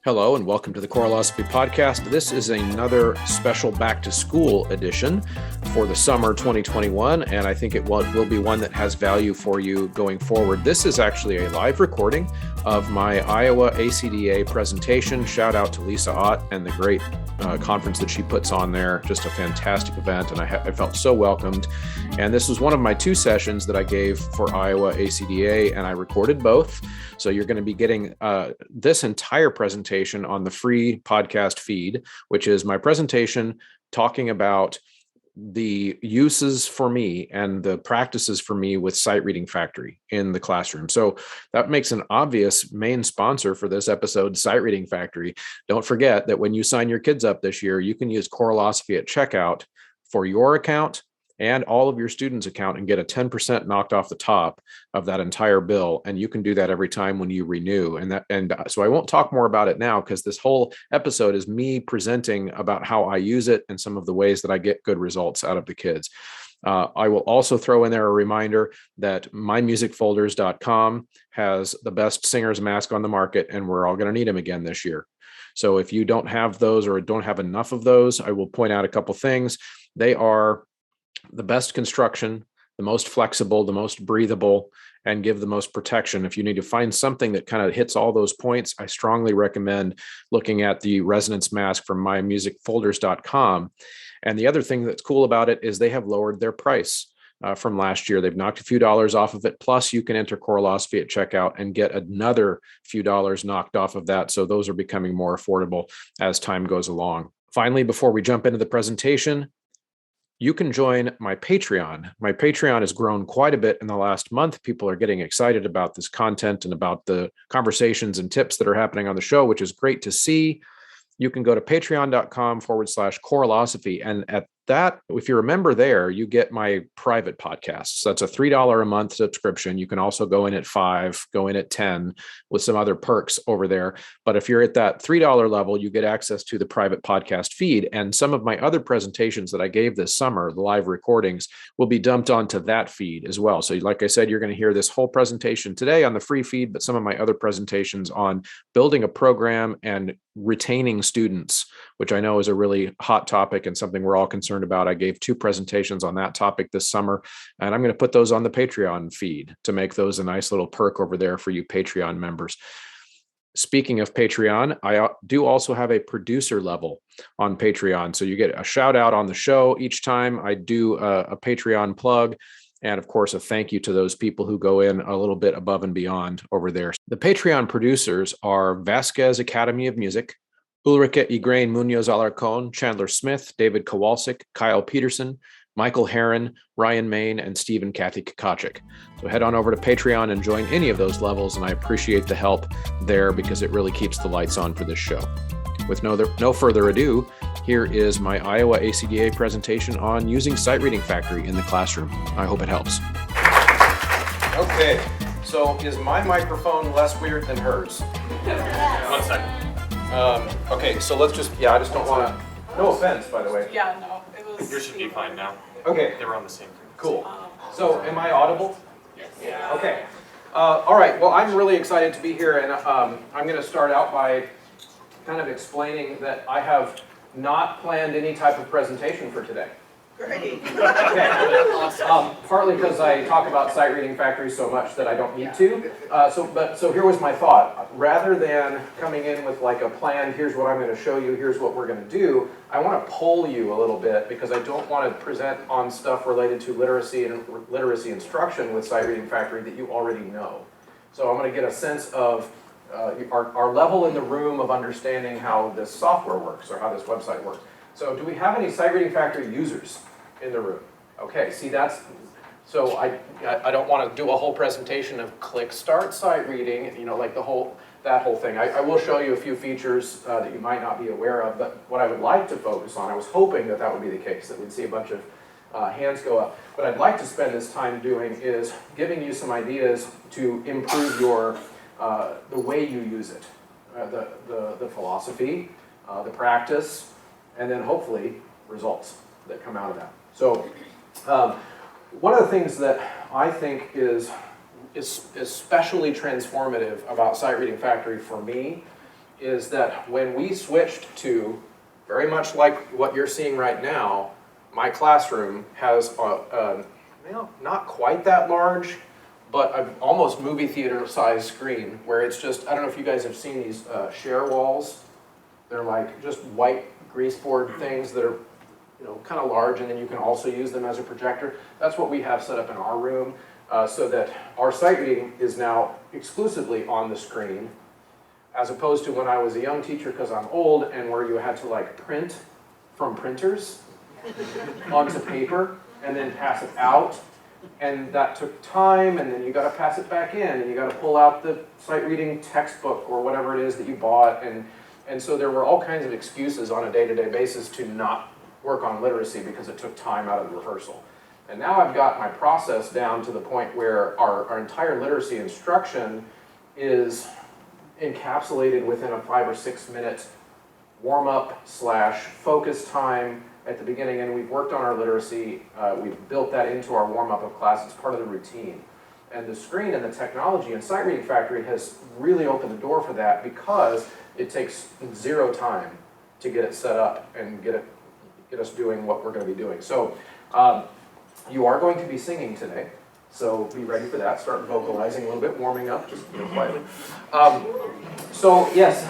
Hello and welcome to the Choralosophy podcast. This is another special back to school edition for the summer 2021, and I think it will be one that has value for you going forward. This is actually a live recording of my Iowa ACDA presentation. Shout out to Lisa Ott and the great conference that she puts on there. Just a fantastic event, and I felt so welcomed. And this was one of my two sessions that I gave for Iowa ACDA, and I recorded both. So you're going to be getting this entire presentation on the free podcast feed, which is my presentation talking about the uses for me and the practices for me with Sight Reading Factory in the classroom. So that makes an obvious main sponsor for this episode, Sight Reading Factory. Don't forget that when you sign your kids up this year, you can use Choralosophy at checkout for your account and all of your students' account and get a 10% knocked off the top of that entire bill. And you can do that every time when you renew. And so I won't talk more about it now because this whole episode is me presenting about how I use it and some of the ways that I get good results out of the kids. I will also throw in there a reminder that mymusicfolders.com has the best singer's mask on the market, and we're all going to need them again this year. So if you don't have those or don't have enough of those, I will point out a couple things. They are the best construction, the most flexible, the most breathable, and give the most protection. If you need to find something that kind of hits all those points, I strongly recommend looking at the resonance mask from mymusicfolders.com. And the other thing that's cool about it is they have lowered their price from last year. They've knocked a few dollars off of it. Plus, you can enter Choralosophy at checkout and get another few dollars knocked off of that. So those are becoming more affordable as time goes along. Finally, before we jump into the presentation, you can join my Patreon. My Patreon has grown quite a bit in the last month. People are getting excited about this content and about the conversations and tips that are happening on the show, which is great to see. You can go to patreon.com/Choralosophy. And at that, if you remember there, you get my private podcasts. That's a $3 a month subscription. You can also go in at $5, go in at $10 with some other perks over there. But if you're at that $3 level, you get access to the private podcast feed. And some of my other presentations that I gave this summer, the live recordings, will be dumped onto that feed as well. So like I said, you're going to hear this whole presentation today on the free feed, but some of my other presentations on building a program and retaining students, which I know is a really hot topic and something we're all concerned about. I gave two presentations on that topic this summer, and I'm going to put those on the Patreon feed to make those a nice little perk over there for you Patreon members. Speaking of Patreon, I do also have a producer level on Patreon. So you get a shout out on the show each time I do a Patreon plug. And of course, a thank you to those people who go in a little bit above and beyond over there. The Patreon producers are Vasquez Academy of Music, Ulrike Igrain Munoz Alarcon, Chandler Smith, David Kowalczyk, Kyle Peterson, Michael Herron, Ryan Main, and Steve and Kathy Kakachik. So head on over to Patreon and join any of those levels, and I appreciate the help there because it really keeps the lights on for this show. With no further ado, here is my Iowa ACDA presentation on using Sight Reading Factory in the classroom. I hope it helps. Okay, so is my microphone less weird than hers? 1 second. Okay, so let's just, I just don't want to, no offense, by the way. Yeah, no, it was. Yours should be fine now. Okay. They were on the same frequency. Cool. So am I audible? Yes. Yeah. Okay. All right, well, I'm really excited to be here, and I'm going to start out by kind of explaining that I have not planned any type of presentation for today. Great. Okay. Partly because I talk about Sight Reading Factory so much that I don't need to. So here was my thought. Rather than coming in with like a plan, here's what I'm going to show you, here's what we're going to do, I want to poll you a little bit because I don't want to present on stuff related to literacy and literacy instruction with Sight Reading Factory that you already know. So I'm going to get a sense of our level in the room of understanding how this software works or how this website works. So do we have any Sight Reading Factory users in the room? Okay, see so I don't want to do a whole presentation of click start sight reading, like that whole thing. I will show you a few features that you might not be aware of, but what I would like to focus on, I was hoping that would be the case, that we'd see a bunch of hands go up. What I'd like to spend this time doing is giving you some ideas to improve the way you use it, the philosophy, the practice, and then hopefully results that come out of that. So one of the things that I think is especially transformative about Sight Reading Factory for me is that when we switched to, very much like what you're seeing right now, my classroom has not quite that large, but an almost movie theater size screen where it's just, I don't know if you guys have seen these share walls. They're like just white grease board things that are kind of large, and then you can also use them as a projector. That's what we have set up in our room, so that our sight reading is now exclusively on the screen, as opposed to when I was a young teacher, because I'm old, and where you had to like print from printers onto paper and then pass it out, and that took time, and then you got to pass it back in, and you got to pull out the sight reading textbook or whatever it is that you bought, and so there were all kinds of excuses on a day-to-day basis to not work on literacy because it took time out of the rehearsal. And now I've got my process down to the point where our entire literacy instruction is encapsulated within a 5 or 6 minute warm-up / focus time at the beginning, and we've worked on our literacy. We've built that into our warm-up of class. It's part of the routine. And the screen and the technology and Sight Reading Factory has really opened the door for that, because it takes 0 time to get it set up and get us doing what we're going to be doing. So you are going to be singing today, so be ready for that. Start vocalizing a little bit, warming up, just quietly. So yes,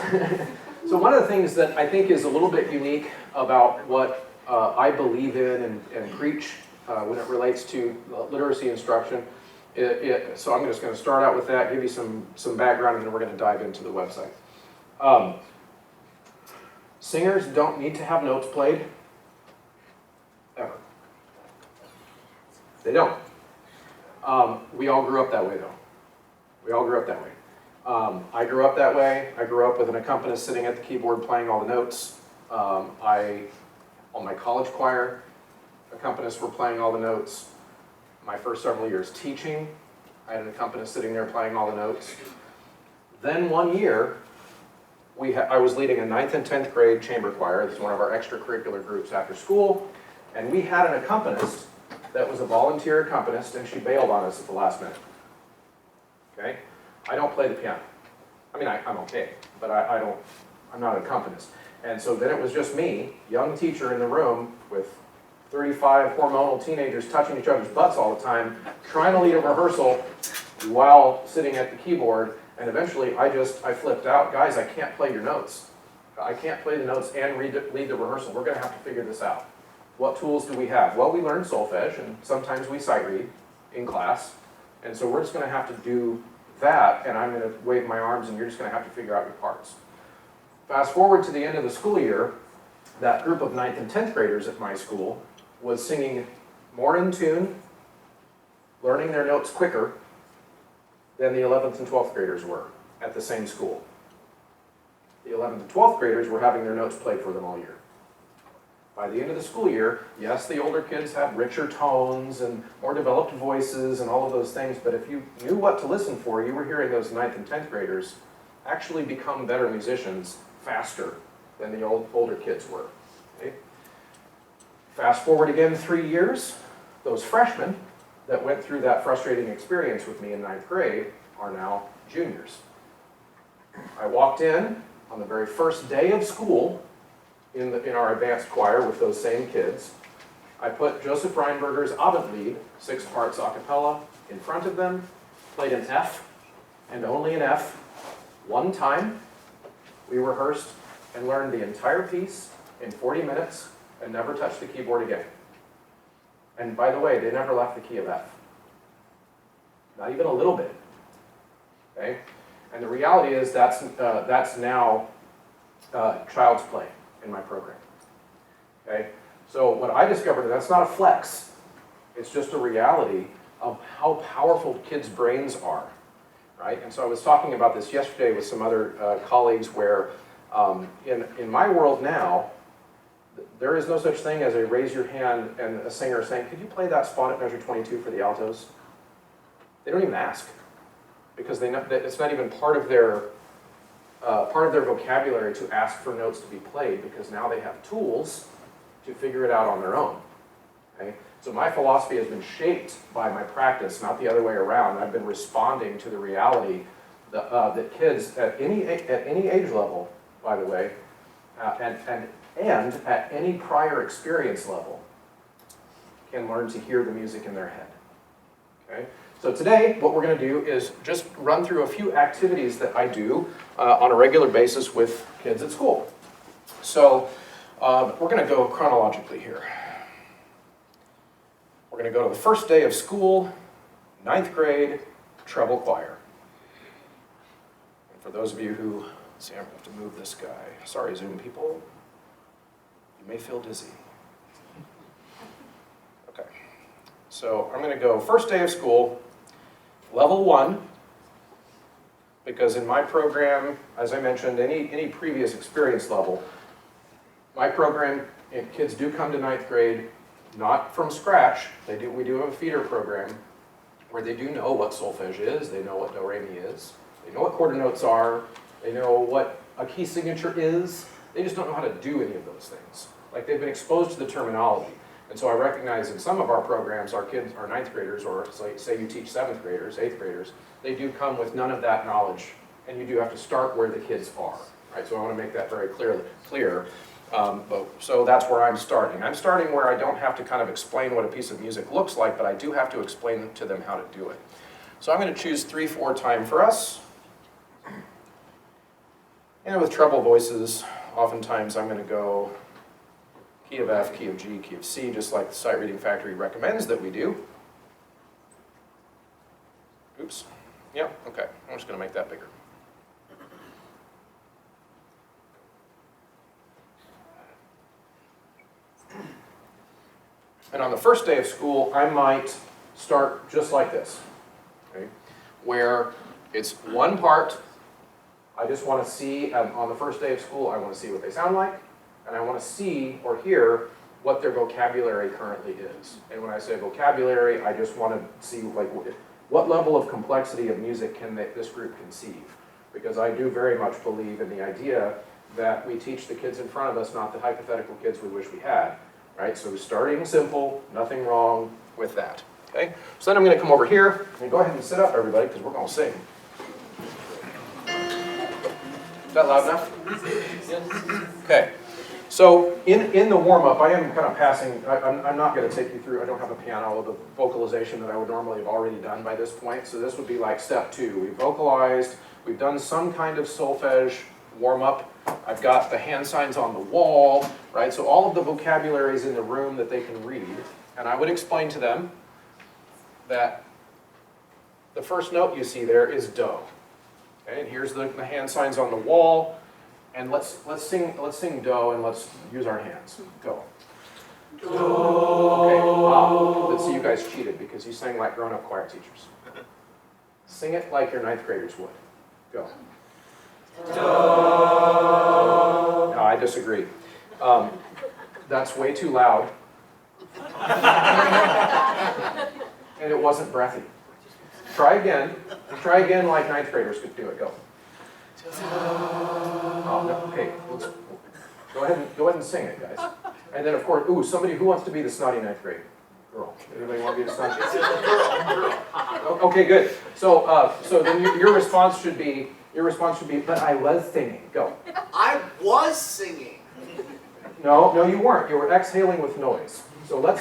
so one of the things that I think is a little bit unique about what I believe in and preach when it relates to literacy instruction, so I'm just going to start out with that, give you some background, and then we're going to dive into the website. Singers don't need to have notes played, ever. They don't. We all grew up that way, though. We all grew up that way. I grew up that way. I grew up with an accompanist sitting at the keyboard playing all the notes. On my college choir, accompanists were playing all the notes. My first several years teaching, I had an accompanist sitting there playing all the notes. Then one year, I was leading a 9th and 10th grade chamber choir. This is one of our extracurricular groups after school. And we had an accompanist that was a volunteer accompanist, and she bailed on us at the last minute. Okay? I don't play the piano. I mean, I'm okay, but I'm not an accompanist. And so then it was just me, young teacher in the room with 35 hormonal teenagers touching each other's butts all the time, trying to lead a rehearsal while sitting at the keyboard. And eventually I flipped out. Guys, I can't play your notes. I can't play the notes and lead the rehearsal. We're going to have to figure this out. What tools do we have? Well, we learn solfege, and sometimes we sight read in class. And so we're just going to have to do that, and I'm going to wave my arms, and you're just going to have to figure out your parts. Fast forward to the end of the school year, that group of 9th and 10th graders at my school was singing more in tune, learning their notes quicker than the 11th and 12th graders were at the same school. The 11th and 12th graders were having their notes played for them all year. By the end of the school year, yes, the older kids had richer tones and more developed voices and all of those things, but if you knew what to listen for, you were hearing those 9th and 10th graders actually become better musicians faster than the older kids were. Okay? Fast forward again 3 years, those freshmen that went through that frustrating experience with me in 9th grade are now juniors. I walked in on the very first day of school in our advanced choir with those same kids. I put Joseph Reinberger's Abendlied, 6 parts a cappella, in front of them, played an F, and only an F, one time. We rehearsed and learned the entire piece in 40 minutes and never touched the keyboard again. And by the way, they never left the key of F. Not even a little bit. Okay? And the reality is that's now child's play in my program. Okay? So what I discovered, that's not a flex. It's just a reality of how powerful kids' brains are. Right? And so I was talking about this yesterday with some other colleagues where in my world now, there is no such thing as a raise your hand and a singer saying, could you play that spot at measure 22 for the altos? They don't even ask, because it's not even part of their vocabulary to ask for notes to be played, because now they have tools to figure it out on their own. Okay? So my philosophy has been shaped by my practice, not the other way around. I've been responding to the reality that kids at any age level by the way, and at any prior experience level, can learn to hear the music in their head. Okay? So today, what we're going to do is just run through a few activities that I do on a regular basis with kids at school. So we're going to go chronologically here. We're going to go to the first day of school, 9th grade, treble choir. And for those of you who, see, I'm going to have to move this guy. Sorry, Zoom people. You may feel dizzy. Okay. So I'm going to go first day of school, level 1, because in my program, as I mentioned, any previous experience level, my program, kids do come to 9th grade, not from scratch. We do have a feeder program where they do know what solfege is, they know what do re mi is, they know what quarter notes are, they know what a key signature is, they just don't know how to do any of those things. Like, they've been exposed to the terminology. And so I recognize in some of our programs, our kids, our 9th graders, or say you teach 7th graders, 8th graders, they do come with none of that knowledge, and you do have to start where the kids are, right? So I want to make that very clear. So that's where I'm starting. I'm starting where I don't have to kind of explain what a piece of music looks like, but I do have to explain to them how to do it. So I'm going to choose 3/4 time for us. And with treble voices, oftentimes I'm going to go key of F, key of G, key of C, just like the Sight Reading Factory recommends that we do. Oops. Yep, okay. I'm just going to make that bigger. And on the first day of school, I might start just like this, okay? Where it's one part, I just want to see, on the first day of school, I want to see what they sound like, and I want to see or hear what their vocabulary currently is. And when I say vocabulary, I just want to see like what level of complexity of music can this group conceive. Because I do very much believe in the idea that we teach the kids in front of us, not the hypothetical kids we wish we had. Right, so starting simple, nothing wrong with that. Okay, so then I'm going to come over here and go ahead and sit up, everybody, because we're going to sing. Is that loud enough? Yes. Okay, so in the warm-up, I am kind of passing. I'm not going to take you through. I don't have a piano of the vocalization that I would normally have already done by this point. So this would be like step 2. We've vocalized. We've done some kind of solfege warm-up. I've got the hand signs on the wall, right? So all of the vocabulary is in the room that they can read. And I would explain to them that the first note you see there is do. Okay, and here's the hand signs on the wall. And let's sing do, and let's use our hands. Go. Do. Okay, let's see, you guys cheated because you sang like grown-up choir teachers. Sing it like your 9th graders would. Go. No, I disagree. That's way too loud. And it wasn't breathy. Try again. Try again like 9th graders could do it. Go. Oh, no. Okay, let's go ahead and sing it, guys. And then, of course, somebody who wants to be the snotty 9th grade girl. Anybody want to be the snotty? Girl. Okay, good. So then your response should be. But I was singing. Go. I was singing. No, you weren't. You were exhaling with noise. So let's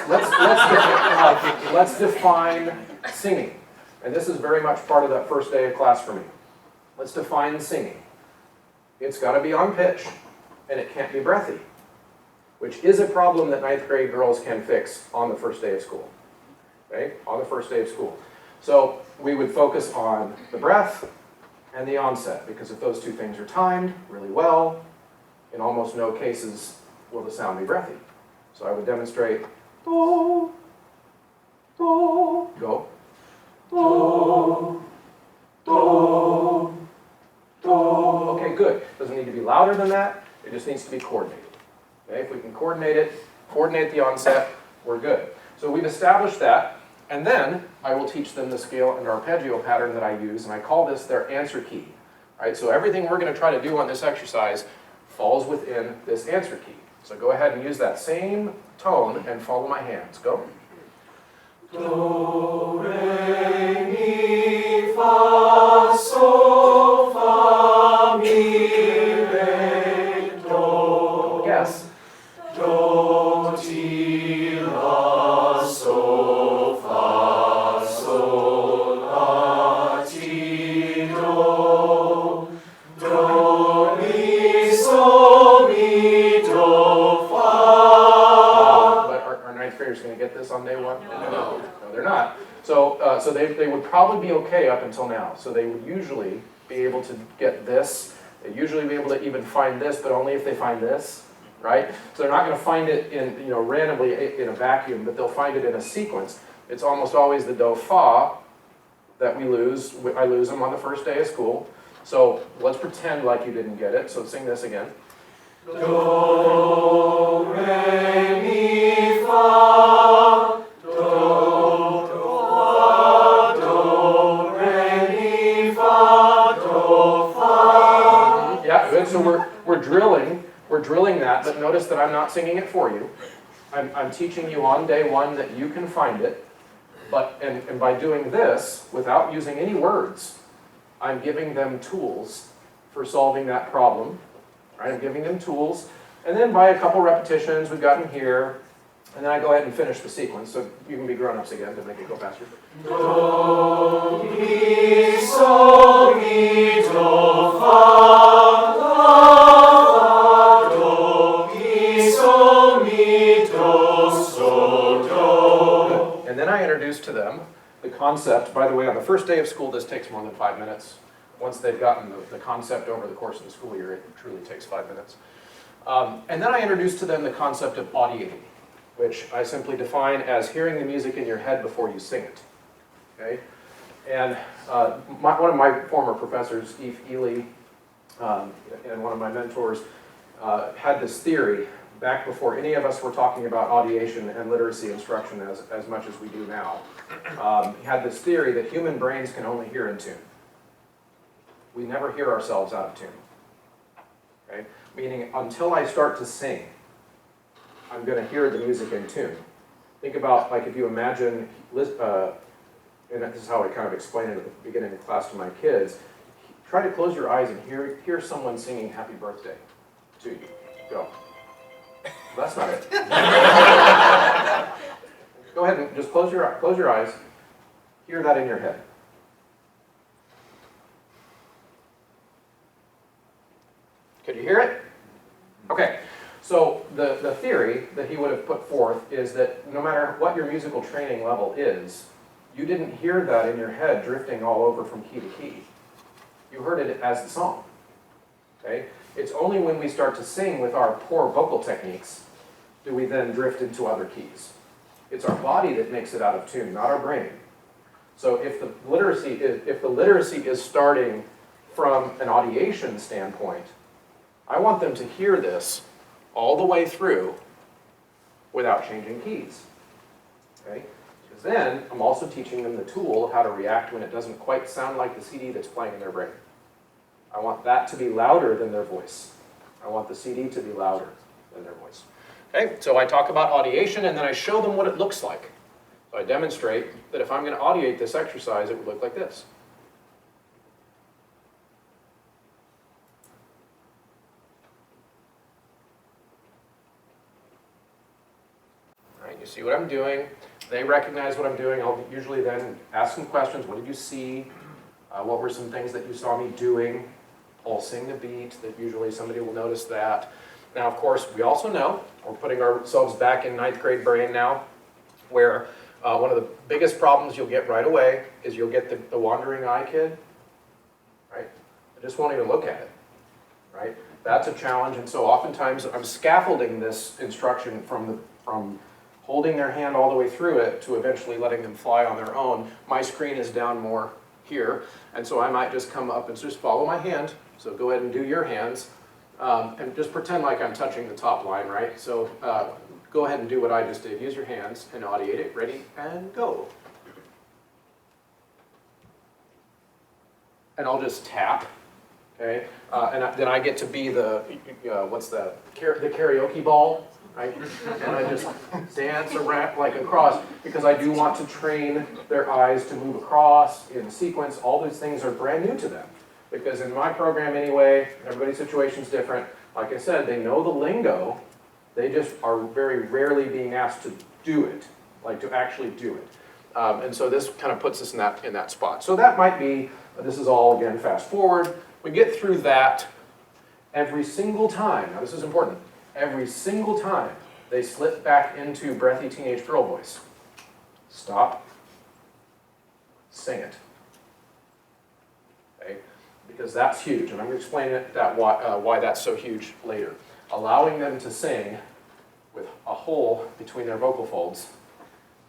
define singing. And this is very much part of that first day of class for me. Let's define singing. It's got to be on pitch, and it can't be breathy, which is a problem that 9th grade girls can fix on the first day of school. Okay? On the first day of school. So we would focus on the breath and the onset, because if those two things are timed really well, in almost no cases will the sound be breathy. So I would demonstrate do, do, go, do, do, do. Okay, good. Doesn't need to be louder than that. It just needs to be coordinated. Okay, if we can coordinate the onset, we're good. So we've established that. And then I will teach them the scale and arpeggio pattern that I use, and I call this their answer key. Right? So everything we're going to try to do on this exercise falls within this answer key. So go ahead and use that same tone and follow my hands. Go. Do, re, mi, fa, sol, fa, mi, re, Yes. Do, ti, la, sol, fa, sol, la, ti, do. Do, mi, sol, mi, do, fa. But are ninth graders going to get this on day one? No, they're not. So they would probably be okay up until now. So they would usually be able to get this. They'd usually be able to even find this, but only if they find this, right? So they're not going to find it in, randomly in a vacuum, but they'll find it in a sequence. It's almost always the do, fa that we lose. I lose them on the first day of school. So let's pretend like you didn't get it. So sing this again. Do, re, mi, fa. Do, fa, do, re, mi, fa, do, fa. Yeah, good. So we're drilling that, but notice that I'm not singing it for you. I'm teaching you on day one that you can find it, and by doing this, without using any words, I'm giving them tools for solving that problem. Right? I'm giving them tools, and then by a couple repetitions, we've gotten here, and then I go ahead and finish the sequence, so you can be grown-ups again to make it go faster. Do, mi, sol, mi, do, fa, la, do, mi, sol, mi, do, sol, do. And then I introduce to them the concept. By the way, on the first day of school, this takes more than 5 minutes. Once they've gotten the concept over the course of the school year, it truly takes 5 minutes. And then I introduce to them the concept of audiating, which I simply define as hearing the music in your head before you sing it. Okay? And one of my former professors, Eve Ely, and one of my mentors, had this theory back before any of us were talking about audiation and literacy instruction as much as we do now. He had this theory that human brains can only hear in tune. We never hear ourselves out of tune. Okay? Meaning, until I start to sing, I'm going to hear the music in tune. Think about, like, if you imagine, and this is how I kind of explain it at the beginning of the class to my kids, try to close your eyes and hear someone singing happy birthday to you. Go. That's not it. Go ahead and just close your eyes. Hear that in your head. Could you hear it? Okay. So the theory that he would have put forth is that no matter what your musical training level is, you didn't hear that in your head drifting all over from key to key. You heard it as the song. Okay? It's only when we start to sing with our poor vocal techniques do we then drift into other keys. It's our body that makes it out of tune, not our brain. So if the literacy is starting from an audiation standpoint, I want them to hear this all the way through without changing keys. Okay? Because then I'm also teaching them the tool of how to react when it doesn't quite sound like the CD that's playing in their brain. I want that to be louder than their voice. I want the CD to be louder than their voice. Okay, so I talk about audiation and then I show them what it looks like. So I demonstrate that if I'm going to audiate this exercise, it would look like this. All right, you see what I'm doing. They recognize what I'm doing. I'll usually then ask some questions. What did you see? What were some things that you saw me doing? I'll sing the beat. That usually somebody will notice that. Now, of course, we also know, we're putting ourselves back in ninth grade brain now, where one of the biggest problems you'll get right away is you'll get the wandering eye kid, right? They just won't even look at it, right? That's a challenge, and so oftentimes I'm scaffolding this instruction from holding their hand all the way through it to eventually letting them fly on their own. My screen is down more here, and so I might just come up and just follow my hand. So go ahead and do your hands, and just pretend like I'm touching the top line, right? So go ahead and do what I just did. Use your hands and audiate it. Ready, and go. And I'll just tap, okay? Then I get to be the, what's the karaoke ball, right? And I just dance around, like across, because I do want to train their eyes to move across in sequence. All these things are brand new to them. Because in my program anyway, everybody's situation's different. Like I said, they know the lingo They just are very rarely being asked to do it, like to actually do it. And so this kind of puts us in that spot. So that might be, this is all, again, fast forward. We get through that every single time. Now this is important. Every single time they slip back into breathy teenage girl voice. Stop. Sing it. Okay? Because that's huge, and I'm going to explain why that's so huge later. Allowing them to sing with a hole between their vocal folds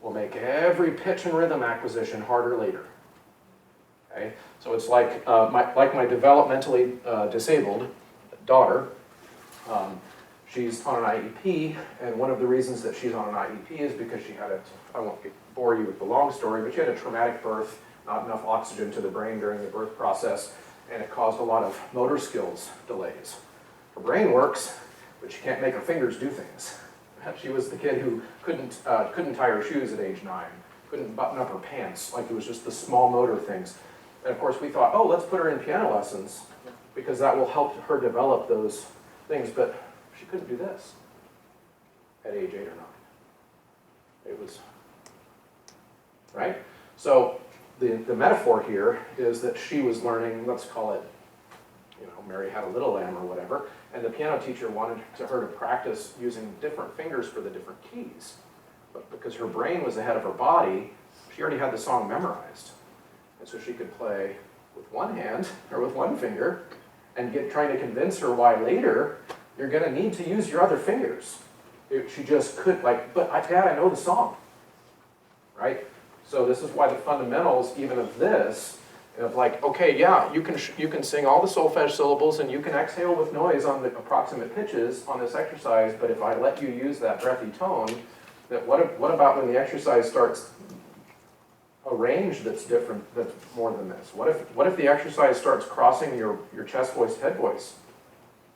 will make every pitch and rhythm acquisition harder later. Okay? So it's like my developmentally disabled daughter. She's on an IEP, and one of the reasons that she's on an IEP is because she had I won't bore you with the long story, but she had a traumatic birth, not enough oxygen to the brain during the birth process, and it caused a lot of motor skills delays. Her brain works, but she can't make her fingers do things. She was the kid who couldn't tie her shoes at age 9, couldn't button up her pants, like it was just the small motor things. And of course we thought, oh, let's put her in piano lessons, because that will help her develop those things, but she couldn't do this at age 8 or 9. It was, right? So the metaphor here is that she was learning, let's call it, Mary had a little lamb or whatever, and the piano teacher wanted her to practice using different fingers for the different keys. But because her brain was ahead of her body, she already had the song memorized. And so she could play with one hand or with one finger and trying to convince her why later you're going to need to use your other fingers. She just could, but Dad, I know the song, right? So this is why the fundamentals, even of this, of okay, yeah, you can sing all the solfege syllables and you can exhale with noise on the approximate pitches on this exercise, but if I let you use that breathy tone, that what about when the exercise starts a range that's different, that's more than this? What if the exercise starts crossing your chest voice, head voice?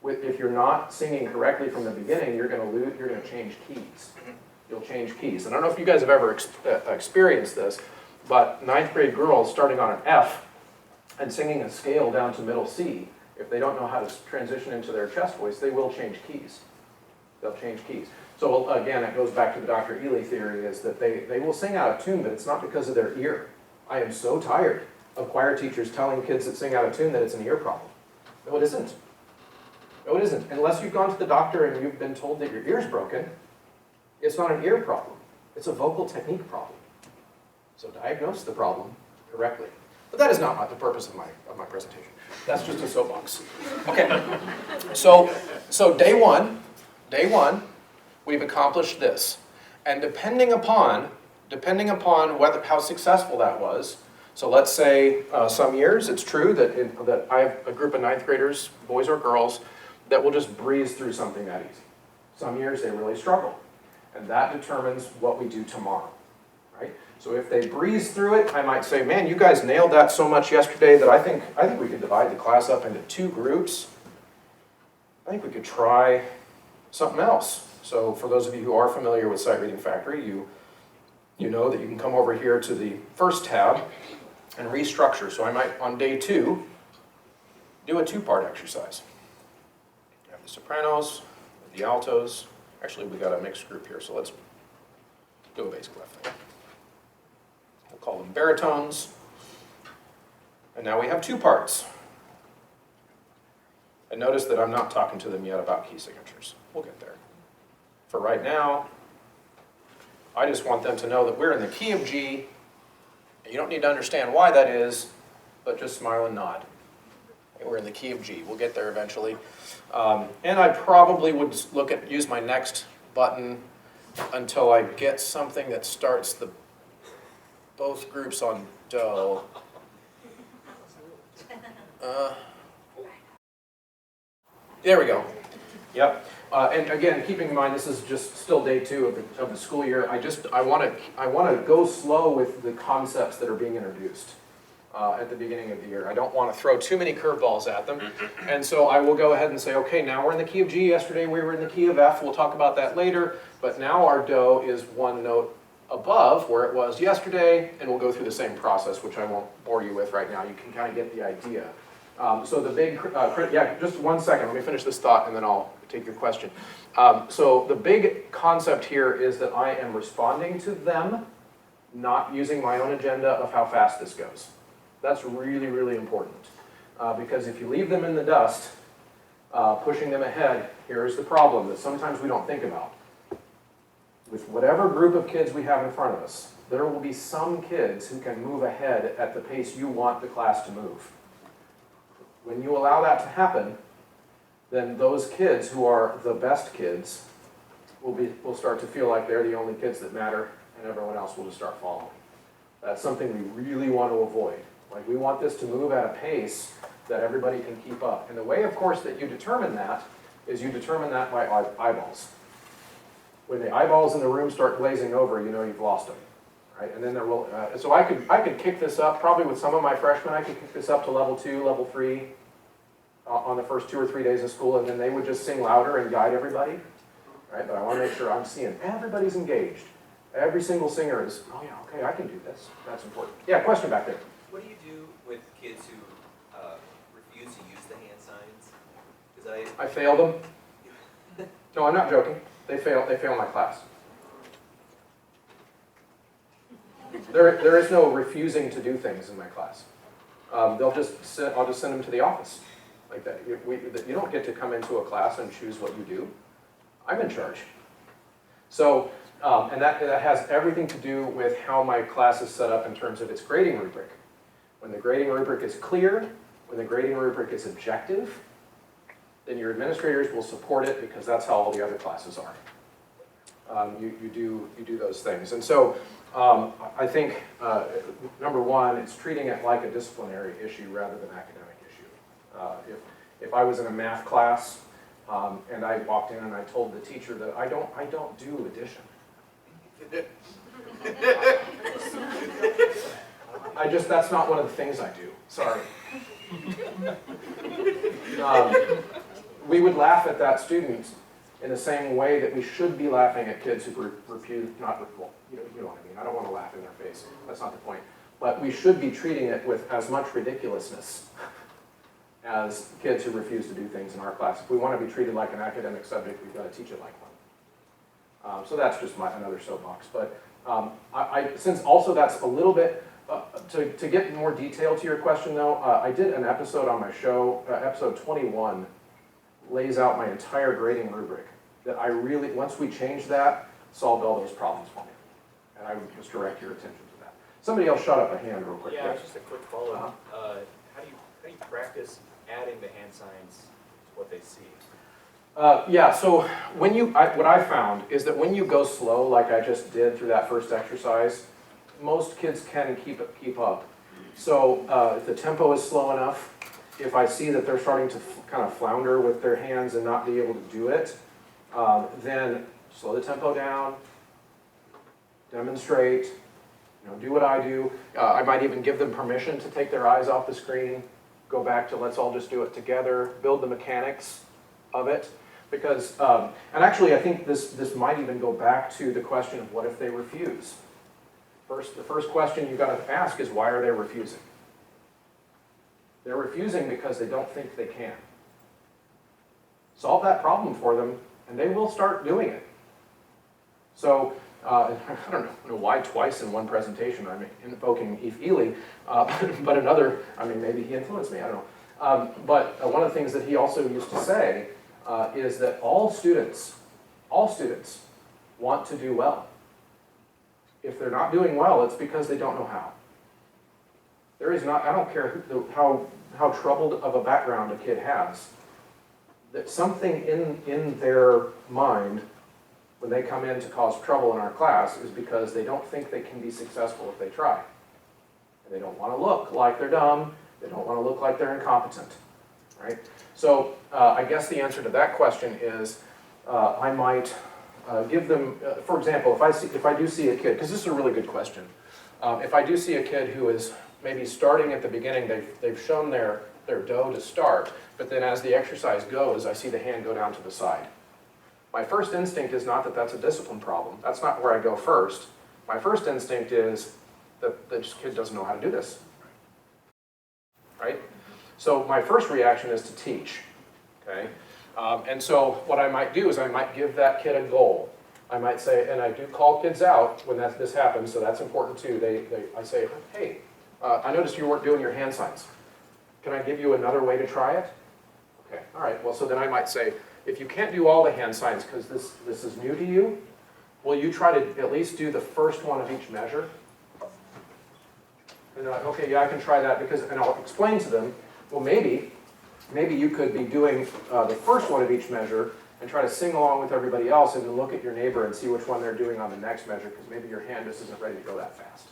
If you're not singing correctly from the beginning, you're going to change keys. You'll change keys. And I don't know if you guys have ever experienced this, but 9th grade girls starting on an F and singing a scale down to middle C, if they don't know how to transition into their chest voice, they will change keys. They'll change keys. So again, it goes back to the Dr. Ely theory, is that they will sing out of tune, but it's not because of their ear. I am so tired of choir teachers telling kids that sing out of tune that it's an ear problem. No, it isn't. No, it isn't. Unless you've gone to the doctor and you've been told that your ear's broken, it's not an ear problem. It's a vocal technique problem. So diagnose the problem correctly. But that is not the purpose of my presentation. That's just a soapbox. Okay. So day one, we've accomplished this. And depending upon how successful that was, so let's say some years it's true that I have a group of 9th graders, boys or girls, that will just breeze through something that easy. Some years they really struggle. And that determines what we do tomorrow, right? So if they breeze through it, I might say, man, you guys nailed that so much yesterday that I think we could divide the class up into 2 groups. I think we could try something else. So for those of you who are familiar with Sight Reading Factory, you know that you can come over here to the first tab and restructure. So I might, on day 2, do a 2-part exercise. You have the sopranos, the altos. Actually, we got a mixed group here, so let's do a bass clef thing. We'll call them baritones. And now we have 2 parts. And notice that I'm not talking to them yet about key signatures. We'll get there. For right now, I just want them to know that we're in the key of G, and you don't need to understand why that is, but just smile and nod. Okay, we're in the key of G. We'll get there eventually. And I probably would use my next button until I get something that starts both groups on Do. There we go. Yep. And again, keeping in mind this is just still day 2 of the school year. I want to go slow with the concepts that are being introduced at the beginning of the year. I don't want to throw too many curveballs at them, and so I will go ahead and say, okay, now we're in the key of G. Yesterday we were in the key of F. We'll talk about that later. But now our Do is 1 note above where it was yesterday, and we'll go through the same process, which I won't bore you with right now. You can kind of get the idea. So the big, yeah, just 1 second, let me finish this thought and then I'll take your question. So the big concept here is that I am responding to them, not using my own agenda of how fast this goes. That's really, really important. Because if you leave them in the dust, pushing them ahead, here's the problem that sometimes we don't think about. With whatever group of kids we have in front of us, there will be some kids who can move ahead at the pace you want the class to move. When you allow that to happen, then those kids who are the best kids will start to feel like they're the only kids that matter, and everyone else will just start following. That's something we really want to avoid. Like, we want this to move at a pace that everybody can keep up. And the way, of course, that you determine that is you determine that by eyeballs. When the eyeballs in the room start glazing over, you know you've lost them, right? And then there will. So I could kick this up probably with some of my freshmen. I could kick this up to level 2, level 3 on the first 2 or 3 days of school, and then they would just sing louder and guide everybody, right? But I want to make sure I'm seeing everybody's engaged. Every single singer is, oh yeah, okay, I can do this. That's important. Yeah, question back there. What do you do with kids who refuse to use the hand signs? Because I fail them. No, I'm not joking. They fail my class. There is no refusing to do things in my class. I'll just send them to the office like that. You don't get to come into a class and choose what you do. I'm in charge. So, and that has everything to do with how my class is set up in terms of its grading rubric. When the grading rubric is clear, when the grading rubric is objective, then your administrators will support it because that's how all the other classes are. You do those things. And so I think, number one, it's treating it like a disciplinary issue rather than academic issue. If I was in a math class and I walked in and I told the teacher that I don't do addition. That's not one of the things I do, sorry. We would laugh at that student in the same way that we should be laughing at kids who refuse, well, you know what I mean, I don't want to laugh in their face, that's not the point. But we should be treating it with as much ridiculousness as kids who refuse to do things in our class. If we want to be treated like an academic subject, we've got to teach it like one. So that's just another soapbox. But since also that's a little bit, to get more detail to your question though, I did an episode on my show, episode 21, lays out my entire grading rubric that I really, once we changed that, solved all those problems for me. And I would just direct your attention to that. Somebody else shot up a hand real quick. Yeah, just a quick follow-up. How do you practice adding the hand signs to what they see? Yeah, so what I found is that when you go slow, like I just did through that first exercise, most kids can keep up. So if the tempo is slow enough, if I see that they're starting to kind of flounder with their hands and not be able to do it, then slow the tempo down, demonstrate, do what I do. I might even give them permission to take their eyes off the screen, go back to let's all just do it together, build the mechanics of it. Because, and actually I think this might even go back to the question of what if they refuse? The first question you've got to ask is why are they refusing? They're refusing because they don't think they can. Solve that problem for them and they will start doing it. So, I don't know why twice in one presentation I'm invoking Eve Ely, but another, maybe he influenced me, I don't know. But one of the things that he also used to say is that all students want to do well. If they're not doing well, it's because they don't know how. There is not, I don't care how troubled of a background a kid has, that something in their mind when they come in to cause trouble in our class is because they don't think they can be successful if they try. And they don't want to look like they're dumb, they don't want to look like they're incompetent, right? So I guess the answer to that question is I might give them, for example, if I do see a kid, because this is a really good question, if I do see a kid who is maybe starting at the beginning, they've shown their dough to start, but then as the exercise goes, I see the hand go down to the side. My first instinct is not that that's a discipline problem. That's not where I go first. My first instinct is that this kid doesn't know how to do this, right? So my first reaction is to teach, okay? And so what I might do is I might give that kid a goal. I might say, and I do call kids out when this happens, so that's important too. I say, hey, I noticed you weren't doing your hand signs. Can I give you another way to try it? Okay, all right, well, so then I might say, if you can't do all the hand signs because this is new to you, will you try to at least do the first one of each measure? And they're like, okay, yeah, I can try that because, and I'll explain to them, well, maybe you could be doing the first one of each measure and try to sing along with everybody else and then look at your neighbor and see which one they're doing on the next measure because maybe your hand just isn't ready to go that fast.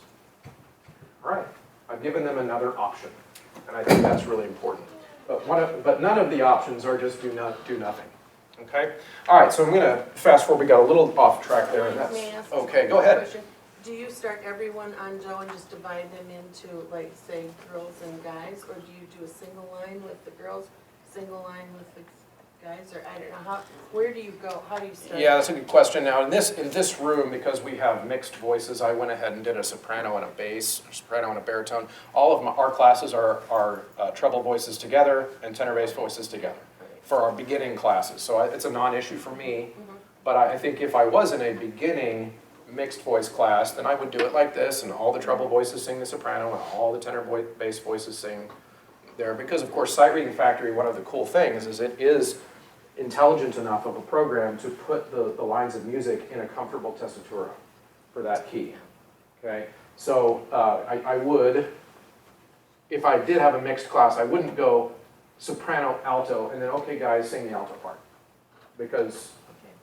All right, I've given them another option, and I think that's really important. But none of the options are just do nothing. Okay? All right, so I'm going to fast forward. We got a little off track there. And May I ask okay, a go ahead. question? Do you start everyone on Joe and just divide them into, like, say, girls and guys? Or do you do a single line with the girls, single line with the guys? Or I don't know, where do you go? How do you start? Yeah, that's a good question. Now, in this room, because we have mixed voices, I went ahead and did a soprano and a bass, a soprano and a baritone. All of our classes are treble voices together and tenor bass voices together for our beginning classes. So it's a non-issue for me. But I think if I was in a beginning mixed voice class, then I would do it like this, and all the treble voices sing the soprano, and all the tenor bass voices sing there. Because, of course, Sight Reading Factory, one of the cool things is it is intelligent enough of a program to put the lines of music in a comfortable tessitura for that key. Okay, so I would, if I did have a mixed class, I wouldn't go soprano, alto, and then, okay, guys, sing the alto part. Because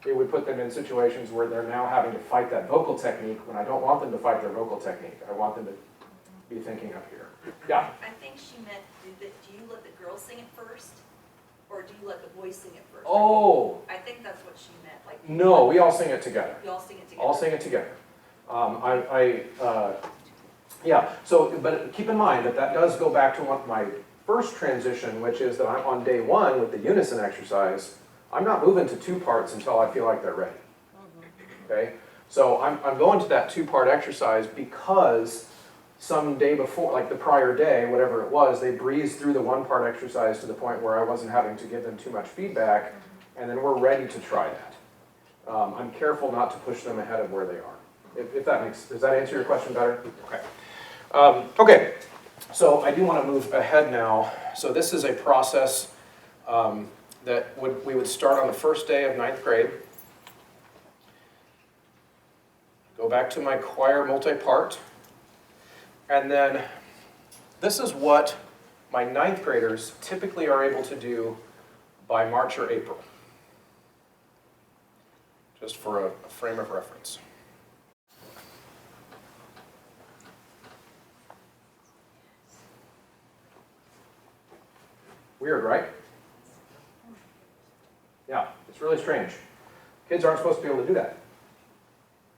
it would put them in situations where they're now having to fight that vocal technique when I don't want them to fight their vocal technique. I want them to be thinking up here. Yeah? I think she meant, do you let the girls sing it first? Or do you let the boys sing it first? Oh! I think that's what she meant. Like, No, we all sing it together. you all sing it together. All sing it together. Yeah, so, but keep in mind that does go back to my first transition, which is that I'm on day one with the unison exercise. I'm not moving to two parts until I feel like they're ready. Okay? So I'm going to that two-part exercise because some day before, like the prior day, whatever it was, they breezed through the one-part exercise to the point where I wasn't having to give them too much feedback, and then we're ready to try that. I'm careful not to push them ahead of where they are. If that does that answer your question better? Okay. Okay, so I do want to move ahead now. So this is a process that we would start on the first day of 9th grade. Go back to my choir multi-part. And then this is what my 9th graders typically are able to do by March or April. Just for a frame of reference. Weird, right? Yeah, it's really strange. Kids aren't supposed to be able to do that.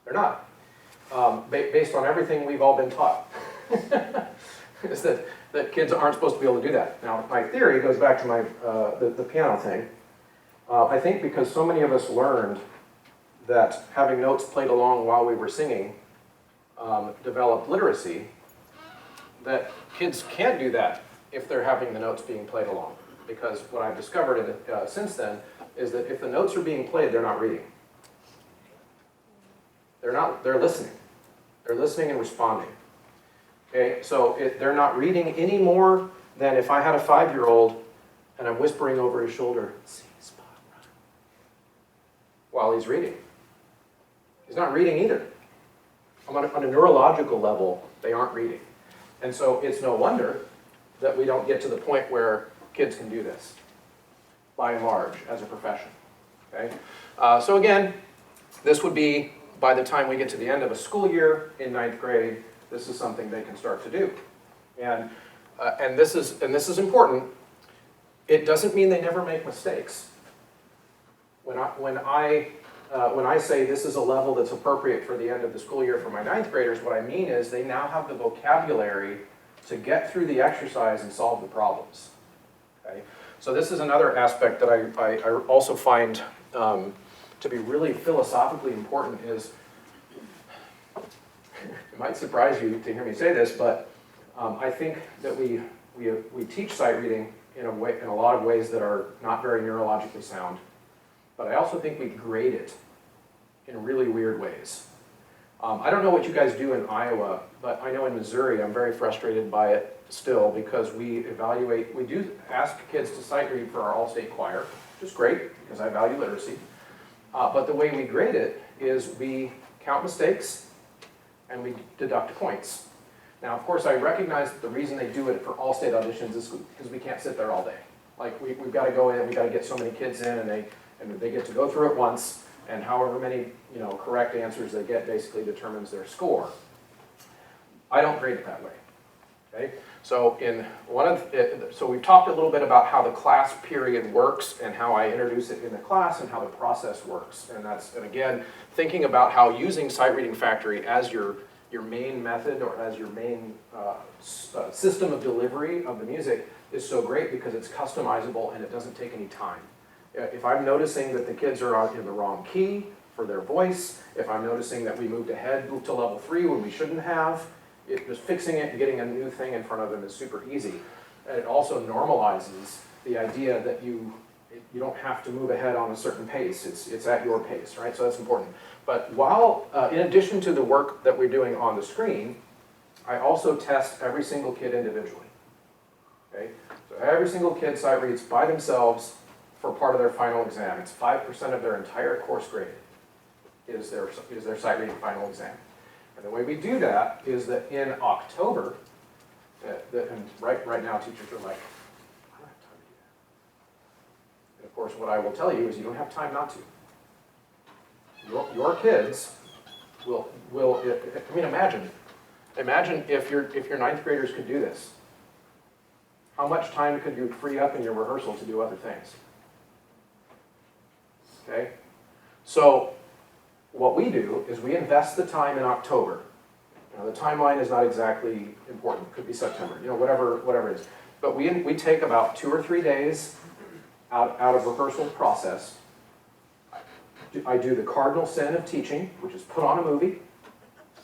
They're not. Based on everything we've all been taught, is that kids aren't supposed to be able to do that. Now, my theory goes back to my the piano thing. I think because so many of us learned that having notes played along while we were singing developed literacy, that kids can't do that if they're having the notes being played along. Because what I've discovered since then is that if the notes are being played, they're not reading. They're listening. They're listening and responding. Okay, so they're not reading any more than if I had a 5-year-old and I'm whispering over his shoulder, "See, spot, run," while he's reading. He's not reading either. On a neurological level, they aren't reading. And so it's no wonder that we don't get to the point where kids can do this, by and large, as a profession. Okay? So again, this would be, by the time we get to the end of a school year in 9th grade, this is something they can start to do. And this is important. It doesn't mean they never make mistakes. When I say this is a level that's appropriate for the end of the school year for my 9th graders, what I mean is they now have the vocabulary to get through the exercise and solve the problems. Okay? So this is another aspect that I also find to be really philosophically important is, it might surprise you to hear me say this, but I think that we we teach sight reading in a lot of ways that are not very neurologically sound, but I also think we grade it in really weird ways. I don't know what you guys do in Iowa, but I know in Missouri I'm very frustrated by it still, because we do ask kids to sight read for our all-state choir, which is great because I value literacy. But the way we grade it is we count mistakes and we deduct points. Now, of course, I recognize that the reason they do it for all-state auditions is because we can't sit there all day. Like, we've got to go in, we've got to get so many kids in, and they get to go through it once, and however many correct answers they get basically determines their score. I don't grade it that way. Okay? So so we've talked a little bit about how the class period works and how I introduce it in the class and how the process works. And again, thinking about how using Sight Reading Factory as your main method or as your main system of delivery of the music is so great because it's customizable and it doesn't take any time. If I'm noticing that the kids are in the wrong key for their voice, if I'm noticing that we moved to level 3 when we shouldn't have, just fixing it and getting a new thing in front of them is super easy. And it also normalizes the idea that you don't have to move ahead on a certain pace. It's at your pace, right? So that's important. But while, in addition to the work that we're doing on the screen, I also test every single kid individually. Okay? So every single kid sight reads by themselves for part of their final exam. It's 5% of their entire course grade is their sight reading final exam. And the way we do that is that in October, and right now teachers are like, I don't have time to do that. And of course, what I will tell you is you don't have time not to. Your kids will I mean, imagine if your ninth graders could do this. How much time could you free up in your rehearsal to do other things? Okay? So what we do is we invest the time in October. The timeline is not exactly important. It could be September, whatever it is. But we take about 2 or 3 days out of rehearsal process. I do the cardinal sin of teaching, which is put on a movie.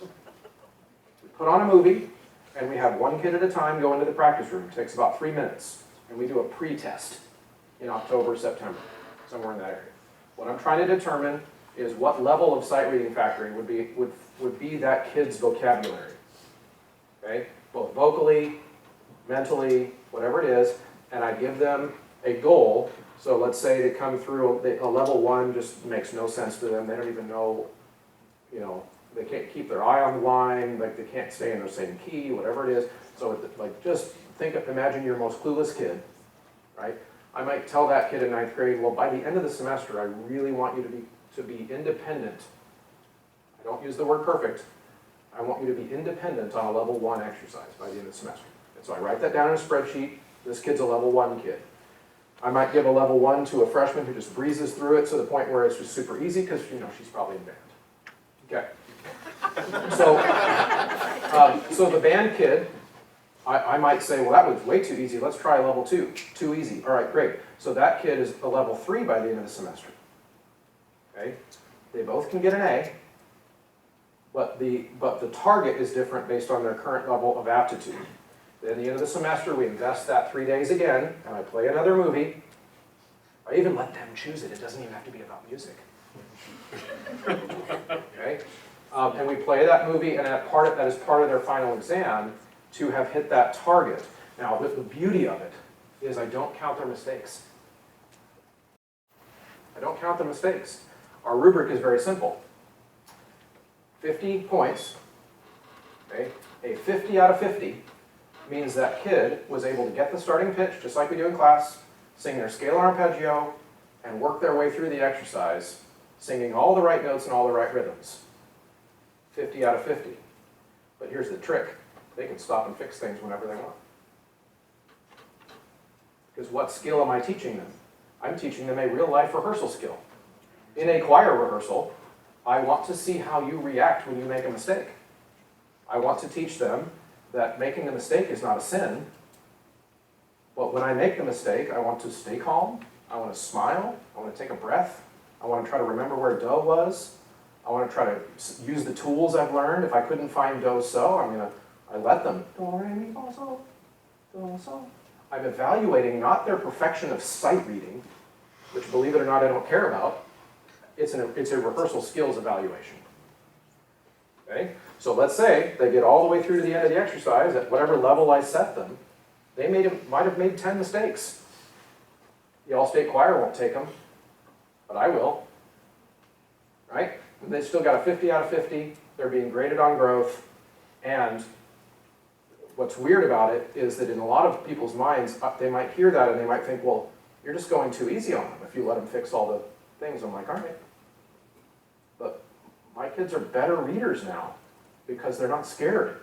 We put on a movie, and we have one kid at a time go into the practice room. It takes about 3 minutes. And we do a pre-test in October, September, somewhere in that area. What I'm trying to determine is what level of sight reading factory would be that kid's vocabulary. Okay? Both vocally, mentally, whatever it is, and I give them a goal. So let's say they come through a level 1 just makes no sense to them. They don't even know, they can't keep their eye on the line, like they can't stay in the same key, whatever it is. So just imagine your most clueless kid, right? I might tell that kid in 9th grade, well, by the end of the semester, I really want you to be independent. I don't use the word perfect. I want you to be independent on a level 1 exercise by the end of the semester. And so I write that down in a spreadsheet. This kid's a level 1 kid. I might give a level 1 to a freshman who just breezes through it to the point where it's just super easy because, she's probably in band. Okay. So the band kid, I might say, well, that was way too easy. Let's try level 2. Too easy. All right, great. So that kid is a level 3 by the end of the semester. Okay? They both can get an A, but the target is different based on their current level of aptitude. At the end of the semester, we invest that 3 days again, and I play another movie. I even let them choose it. It doesn't even have to be about music. Okay? And we play that movie, and that is part of their final exam to have hit that target. Now, the beauty of it is I don't count their mistakes. I don't count the mistakes. Our rubric is very simple. 50 points, okay? A 50 out of 50 means that kid was able to get the starting pitch, just like we do in class, sing their scale and arpeggio, and work their way through the exercise, singing all the right notes and all the right rhythms. 50 out of 50. But here's the trick. They can stop and fix things whenever they want. Because what skill am I teaching them? I'm teaching them a real-life rehearsal skill. In a choir rehearsal, I want to see how you react when you make a mistake. I want to teach them that making a mistake is not a sin, but when I make the mistake, I want to stay calm, I want to smile, I want to take a breath, I want to try to remember where do was, I want to try to use the tools I've learned. If I couldn't find do, so, I let them, do, re, mi, fa, so. So I'm evaluating not their perfection of sight reading, which, believe it or not, I don't care about. It's a rehearsal skills evaluation. Okay? So let's say they get all the way through to the end of the exercise at whatever level I set them. They might have made 10 mistakes. The All-State Choir won't take them, but I will. Right? And they still got a 50 out of 50. They're being graded on growth. And what's weird about it is that in a lot of people's minds, they might hear that and they might think, well, you're just going too easy on them if you let them fix all the things. I'm like, all right. But my kids are better readers now because they're not scared.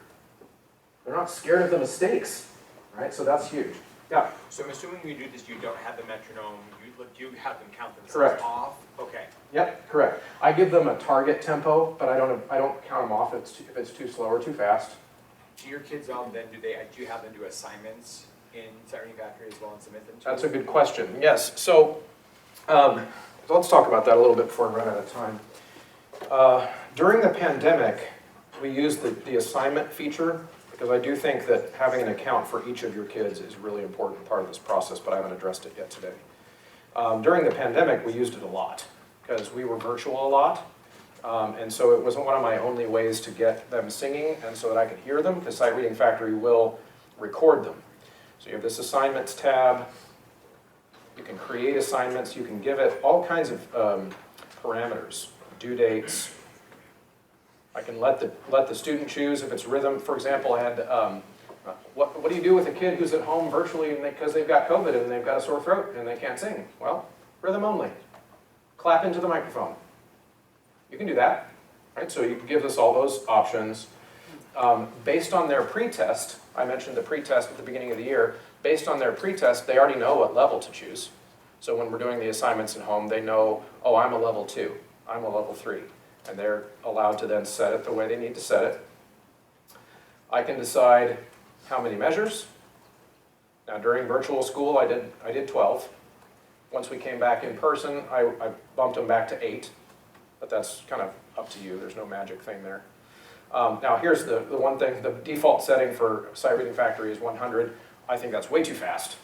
They're not scared of the mistakes, right? So that's huge. Yeah. So I'm assuming when you do this, you don't have the metronome, you have them count themselves Correct. off? Okay. Yep, correct. I give them a target tempo, but I don't count them off if it's too slow or too fast. Do your kids then, do you have them do assignments in Sight Reading Factory as well and submit them to That's you? a good question. Yes. So let's talk about that a little bit before we run out of time. During the pandemic, we used the assignment feature because I do think that having an account for each of your kids is a really important part of this process, but I haven't addressed it yet today. During the pandemic, we used it a lot because we were virtual a lot. And so it wasn't one of my only ways to get them singing and so that I could hear them, because Sight Reading Factory will record them. So you have this assignments tab. You can create assignments. You can give it all kinds of parameters, due dates. I can let the student choose if it's rhythm. For example, I had, what do you do with a kid who's at home virtually because they've got COVID and they've got a sore throat and they can't sing? Well, rhythm only. Clap into the microphone. You can do that, right? So you can give us all those options. Based on their pretest, I mentioned the pretest at the beginning of the year, based on their pretest, they already know what level to choose. So when we're doing the assignments at home, they know, oh, I'm a level 2, I'm a level 3. And they're allowed to then set it the way they need to set it. I can decide how many measures. Now during virtual school, I did 12. Once we came back in person, I bumped them back to 8. But that's kind of up to you. There's no magic thing there. Now here's the one thing. The default setting for Sight Reading Factory is 100. I think that's way too fast.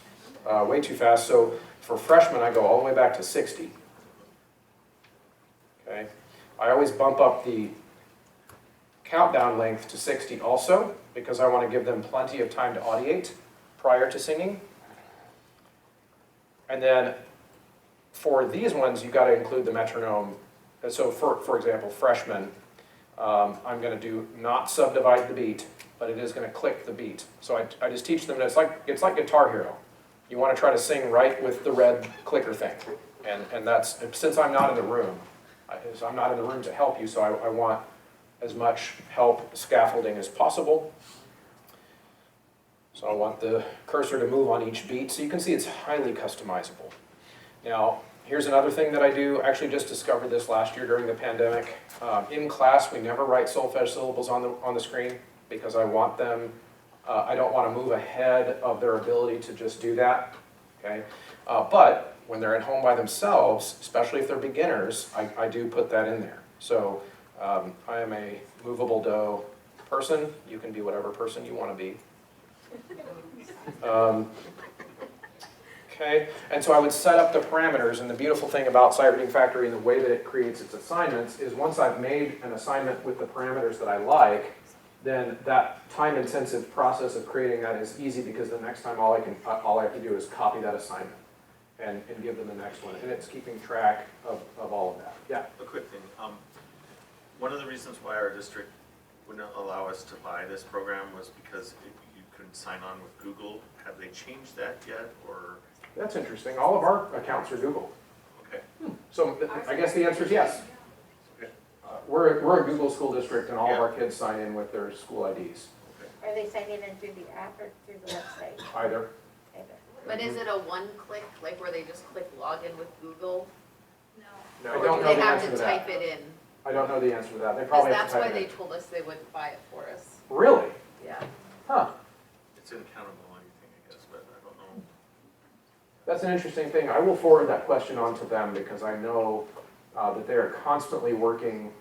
Way too fast. So for freshmen, I go all the way back to 60. Okay. I always bump up the countdown length to 60 also, because I want to give them plenty of time to audiate prior to singing. And then for these ones, you've got to include the metronome. And so for example, freshmen, I'm going to do not subdivide the beat, but it is going to click the beat. So I just teach them that it's like Guitar Hero. You want to try to sing right with the red clicker thing. And that's, since I'm not in the room, I'm not in the room to help you, so I want as much help scaffolding as possible. So I want the cursor to move on each beat. So you can see it's highly customizable. Now, here's another thing that I do. I actually just discovered this last year during the pandemic. In class, we never write solfege syllables on the screen because I want them, I don't want to move ahead of their ability to just do that. Okay? But when they're at home by themselves, especially if they're beginners, I do put that in there. So I am a movable do person. You can be whatever person you want to be. Okay, and so I would set up the parameters, and the beautiful thing about Sight Reading Factory and the way that it creates its assignments is once I've made an assignment with the parameters that I like, then that time-intensive process of creating that is easy because the next time all I have to do is copy that assignment and give them the next one, and it's keeping track of all of that. Yeah? A quick thing. One of the reasons why our district wouldn't allow us to buy this program was because you couldn't sign on with Google. Have they changed that yet, or? That's interesting. All of our accounts are Google. Okay. So I guess the answer is yes. Okay. We're a Google school district, and all of our kids sign in with their school IDs. Are they signing in through the app or through the website? Either. But is it a one-click, like where they just click login with Google? No. I Or don't do know they the have answer to to that. type it in? I don't know the answer to that. They Because probably have that's to type why it they in. told us they wouldn't buy it for us. Really? Yeah. Huh. It's accountable anything, I guess, but I don't know. That's an interesting thing. I will forward that question on to them because I know that they are constantly working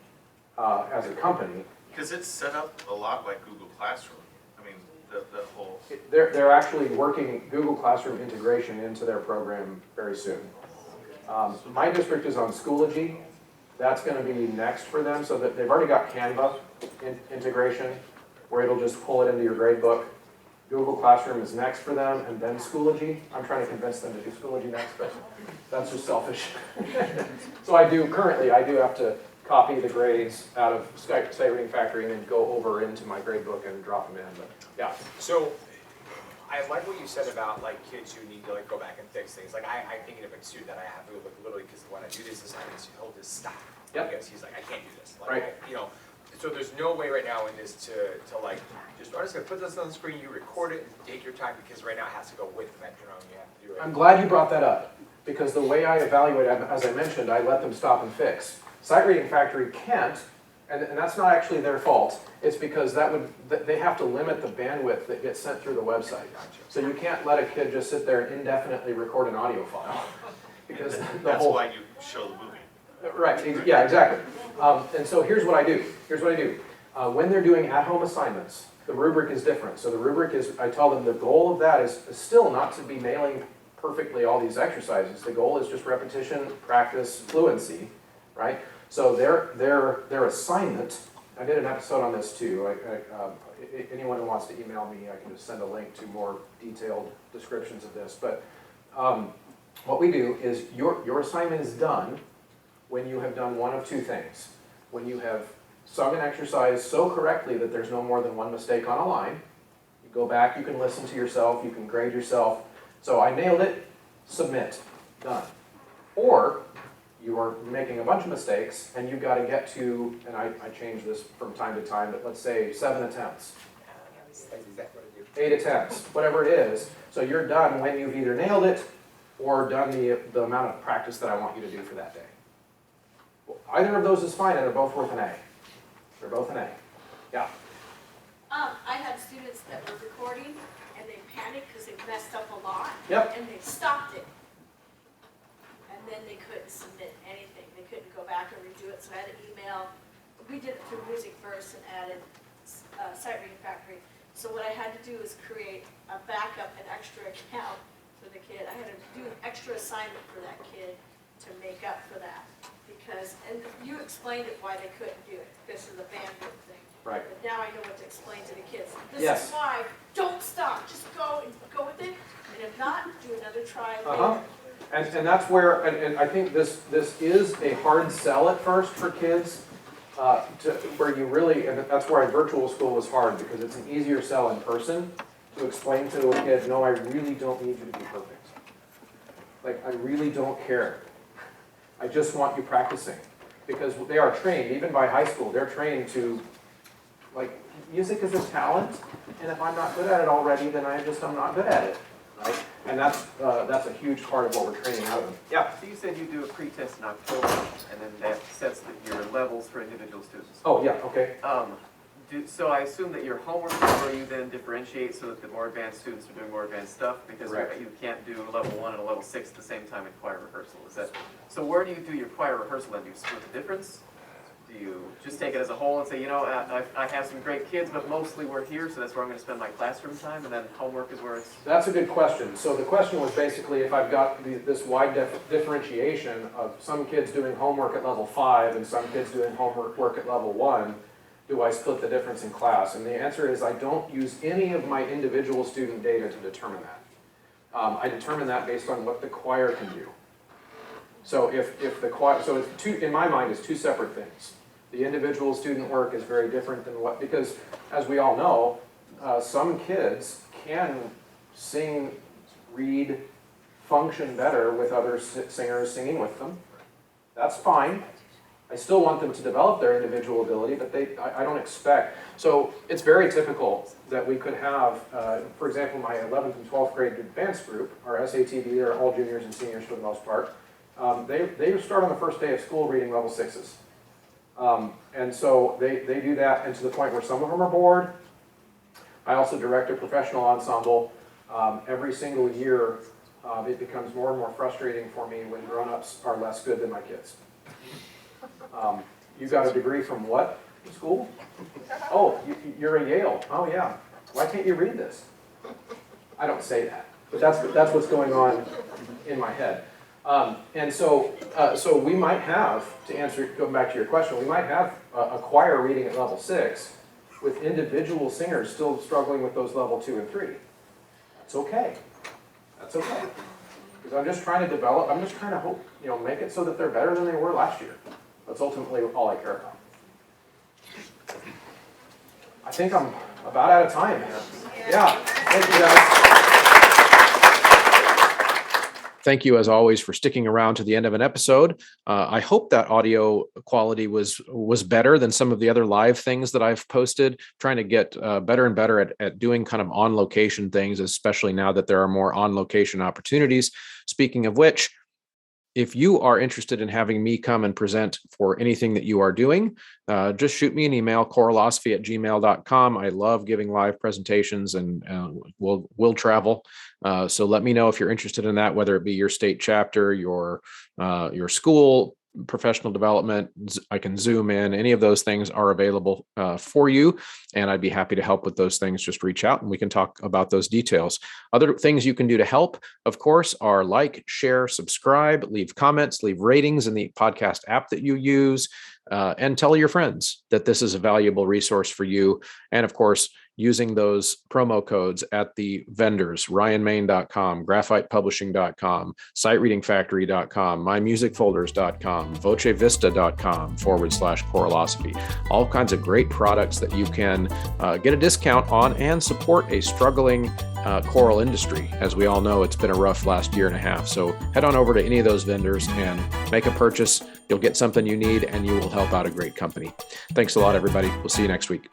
as a company. Because it's set up a lot like Google Classroom. I mean, the whole, They're actually working Google Classroom integration into their program very soon. My district is on Schoology. That's going to be next for them, so that they've already got Canva integration, where it'll just pull it into your grade book. Google Classroom is next for them, and then Schoology. I'm trying to convince them to do Schoology next, but that's just selfish. So I do have to copy the grades out of Sight Reading Factory and then go over into my grade book and drop them in. But yeah. So, I like what you said about like kids who need to like go back and fix things. Like I'm thinking of a student that I have who like literally, because when I do these assignments, he'll just stop. Yep. Because he's like, I can't do this. Like, Right. you know, so there's no way right now in this to like, I'm just gonna put this on the screen, you record it, and take your time, because right now it has to go with the metronome, you have to do it. I'm glad you brought that up, because the way I evaluate, as I mentioned, I let them stop and fix. Sight Reading Factory can't, and that's not actually their fault. It's because they have to limit the bandwidth that gets sent through the website. So you can't let a kid just sit there and indefinitely record an audio file. Because that's why you show the movie. Right, yeah, exactly. And so here's what I do. When they're doing at-home assignments, the rubric is different. So the rubric is, I tell them the goal of that is still not to be nailing perfectly all these exercises. The goal is just repetition, practice, fluency, right? So their assignment, I did an episode on this too. Anyone who wants to email me, I can just send a link to more detailed descriptions of this. But what we do is your assignment is done when you have done one of two things. When you have sung an exercise so correctly that there's no more than one mistake on a line, you go back, you can listen to yourself, you can grade yourself. So I nailed it, submit, done. Or you are making a bunch of mistakes and you've got to get to, and I change this from time to time, but let's say 7 attempts. That's exactly what I do. 8 attempts, whatever it is. So you're done when you've either nailed it or done the amount of practice that I want you to do for that day. Well, either of those is fine, and they're both worth an A. They're both an A. Yeah. I had students that were recording and they panicked because they messed up a lot. Yep. And they stopped it. And then they couldn't submit anything. They couldn't go back and redo it, so I had to email. We did it through Music First and added Sight Reading Factory. So what I had to do is create a backup, an extra account for the kid. I had to do an extra assignment for that kid to make up for that. Because, and you explained it why they couldn't do it, because of the bandwidth thing. Right. But now I know what to explain to the kids. This Yes. is why, don't stop, just go with it. And if not, do another try Uh-huh. later. And that's where, and I think this is a hard sell at first for kids, where you really, and that's why virtual school was hard, because it's an easier sell in person to explain to a kid, no, I really don't need you to be perfect. Like, I really don't care. I just want you practicing. Because they are trained, even by high school, they're trained to, like, music is a talent, and if I'm not good at it already, then I'm not good at it, right? And that's a huge part of what we're training out of them. Yeah? So you said you do a pre-test in October, and then that sets your levels for individual students. Oh, yeah, okay. So I assume that your homework is where you then differentiate so that the more advanced students are doing more advanced stuff, because Correct. you can't do level 1 and a level 6 at the same time in choir rehearsal. Is that so? Where do you do your choir rehearsal? And do you split the difference? Do you just take it as a whole and say, you know, I have some great kids, but mostly we're here, so that's where I'm going to spend my classroom time, and then homework is where it's... That's a good question. So the question was basically if I've got this wide differentiation of some kids doing homework at level 5 and some kids doing homework at level 1, do I split the difference in class? And the answer is I don't use any of my individual student data to determine that. I determine that based on what the choir can do. So if the choir, so it's two, in my mind, it's two separate things. The individual student work is very different than what, because as we all know, some kids can sing, read, function better with other singers singing with them. That's fine. I still want them to develop their individual ability, but I don't expect. So it's very typical that we could have, for example, my 11th and 12th grade advanced group, our SATB, they're all juniors and seniors for the most part. They start on the first day of school reading level 6s. And so they do that, and to the point where some of them are bored. I also direct a professional ensemble. Every single year, it becomes more and more frustrating for me when grown-ups are less good than my kids. You got a degree from what school? Oh, you're a Yale. Oh, yeah. Why can't you read this? I don't say that, but that's what's going on in my head. And so we might have, to answer, going back to your question, we might have a choir reading at level 6 with individual singers still struggling with those level 2 and 3. That's okay. That's okay. Because I'm just trying to develop, I'm just trying to hope, make it so that they're better than they were last year. That's ultimately all I care about. I think I'm about out of time here. Yeah, thank you guys. Thank you, as always, for sticking around to the end of an episode. I hope that audio quality was better than some of the other live things that I've posted, trying to get better and better at doing kind of on-location things, especially now that there are more on-location opportunities. Speaking of which, if you are interested in having me come and present for anything that you are doing, just shoot me an email, choralosophy@gmail.com. I love giving live presentations, and we'll travel. So let me know if you're interested in that, whether it be your state chapter, your school, professional development. I can Zoom in. Any of those things are available for you, and I'd be happy to help with those things. Just reach out and we can talk about those details. Other things you can do to help, of course, are like, share, subscribe, leave comments, leave ratings in the podcast app that you use, and tell your friends that this is a valuable resource for you. And of course, using those promo codes at the vendors, ryanmain.com, graphitepublishing.com, sitereadingfactory.com, mymusicfolders.com, vocevista.com/choralosophy. All kinds of great products that you can get a discount on and support a struggling choral industry. As we all know, it's been a rough last year and a half. So head on over to any of those vendors and make a purchase. You'll get something you need and you will help out a great company. Thanks a lot, everybody. We'll see you next week.